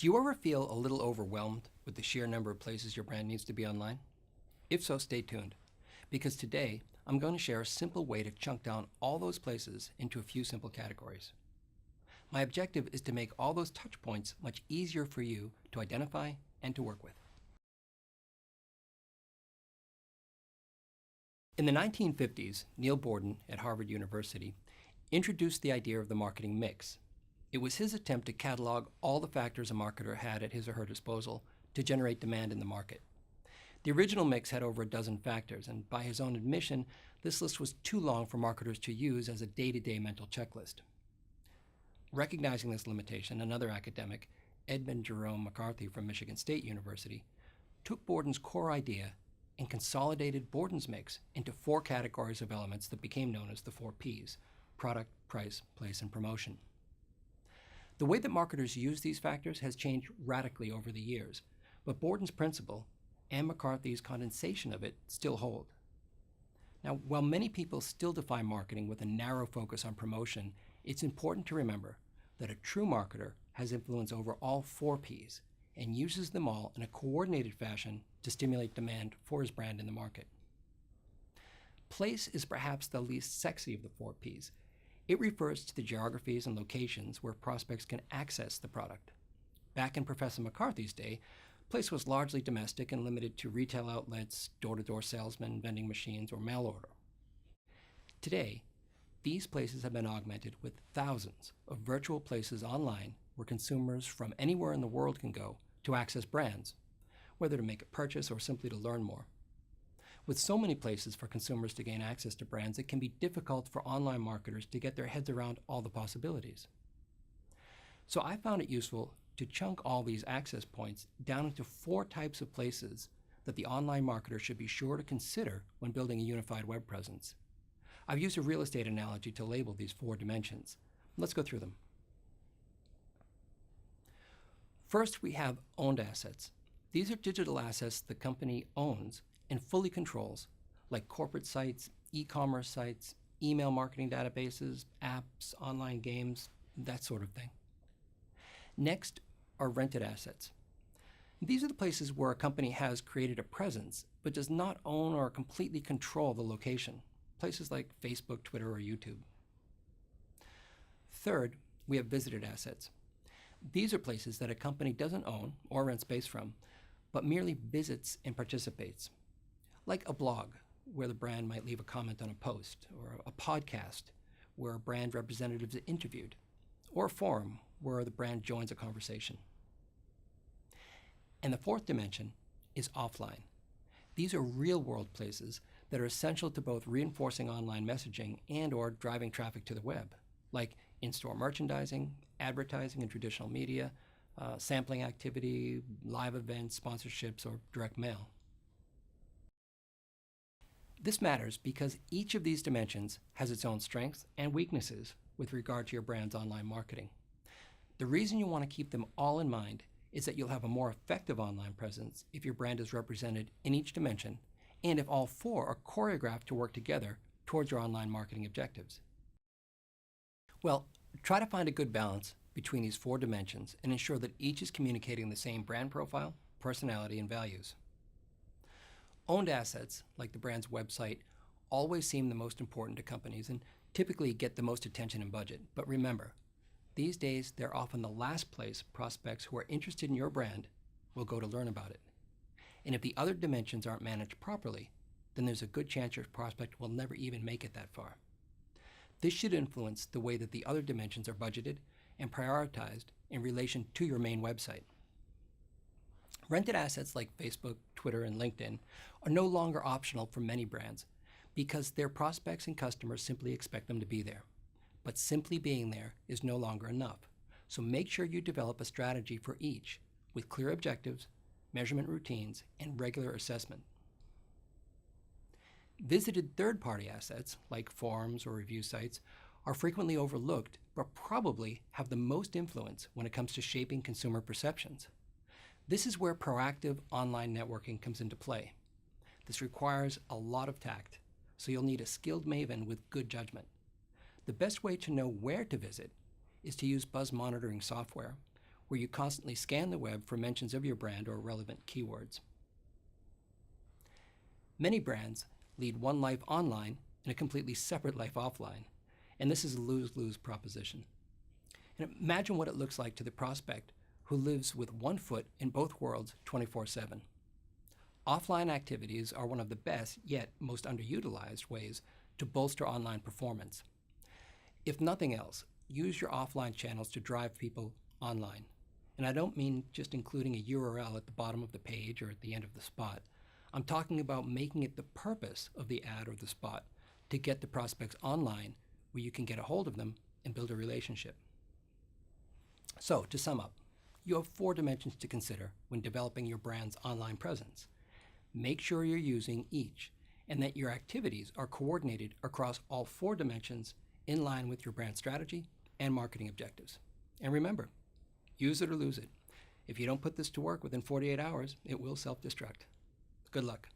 Do you ever feel a little overwhelmed with the sheer number of places your brand needs to be online? If so, stay tuned, because today I'm going to share a simple way to chunk down all those places into a few simple categories. My objective is to make all those touch points much easier for you to identify and to work with. In the 1950s, Neil Borden at Harvard University introduced the idea of the marketing mix. It was his attempt to catalog all the factors a marketer had at his or her disposal to generate demand in the market. The original mix had over a dozen factors, and by his own admission, this list was too long for marketers to use as a day-to-day mental checklist. Recognizing this limitation, another academic, Edmund Jerome McCarthy from Michigan State University, took Borden's core idea and consolidated Borden's mix into four categories of elements that became known as the 4 Ps: product, price, place, and promotion. The way that marketers use these factors has changed radically over the years, but Borden's principle and McCarthy's condensation of it still hold. Now, while many people still define marketing with a narrow focus on promotion, it's important to remember that a true marketer has influence over all 4 Ps and uses them all in a coordinated fashion to stimulate demand for his brand in the market. Place is perhaps the least sexy of the 4 Ps. It refers to the geographies and locations where prospects can access the product. Back in Professor McCarthy's day, place was largely domestic and limited to retail outlets, door-to-door salesmen, vending machines, or mail order. Today, these places have been augmented with thousands of virtual places online where consumers from anywhere in the world can go to access brands, whether to make a purchase or simply to learn more. With so many places for consumers to gain access to brands, it can be difficult for online marketers to get their heads around all the possibilities. So I found it useful to chunk all these access points down into 4 types of places that the online marketer should be sure to consider when building a unified web presence. I've used a real estate analogy to label these 4 dimensions. Let's go through them. First, we have owned assets. These are digital assets the company owns and fully controls, like corporate sites, e-commerce sites, email marketing databases, apps, online games, that sort of thing. Next are rented assets. These are the places where a company has created a presence but does not own or completely control the location, places like Facebook, Twitter, or YouTube. Third, we have visited assets. These are places that a company doesn't own or rent space from, but merely visits and participates, like a blog, where the brand might leave a comment on a post, or a podcast, where a brand representative is interviewed, or a forum, where the brand joins a conversation. And the 4th dimension is offline. These are real-world places that are essential to both reinforcing online messaging and/or driving traffic to the web, like in-store merchandising, advertising in traditional media, sampling activity, live events, sponsorships, or direct mail. This matters because each of these dimensions has its own strengths and weaknesses with regard to your brand's online marketing. The reason you want to keep them all in mind is that you'll have a more effective online presence if your brand is represented in each dimension and if all 4 are choreographed to work together towards your online marketing objectives. Well, try to find a good balance between these 4 dimensions and ensure that each is communicating the same brand profile, personality, and values. Owned assets, like the brand's website, always seem the most important to companies and typically get the most attention and budget. But remember, these days they're often the last place prospects who are interested in your brand will go to learn about it. And if the other dimensions aren't managed properly, then there's a good chance your prospect will never even make it that far. This should influence the way that the other dimensions are budgeted and prioritized in relation to your main website. Rented assets like Facebook, Twitter, and LinkedIn are no longer optional for many brands because their prospects and customers simply expect them to be there. But simply being there is no longer enough. So make sure you develop a strategy for each with clear objectives, measurement routines, and regular assessment. Visited third-party assets, like forums or review sites, are frequently overlooked but probably have the most influence when it comes to shaping consumer perceptions. This is where proactive online networking comes into play. This requires a lot of tact, so you'll need a skilled maven with good judgment. The best way to know where to visit is to use buzz monitoring software, where you constantly scan the web for mentions of your brand or relevant keywords. Many brands lead one life online and a completely separate life offline, and this is a lose-lose proposition. And imagine what it looks like to the prospect who lives with one foot in both worlds 24/7. Offline activities are one of the best, yet most underutilized ways to bolster online performance. If nothing else, use your offline channels to drive people online. And I don't mean just including a URL at the bottom of the page or at the end of the spot. I'm talking about making it the purpose of the ad or the spot to get the prospects online where you can get a hold of them and build a relationship. So, to sum up, you have 4 dimensions to consider when developing your brand's online presence. Make sure you're using each and that your activities are coordinated across all 4 dimensions in line with your brand strategy and marketing objectives. And remember, use it or lose it. If you don't put this to work within 48 hours, it will self-destruct. Good luck.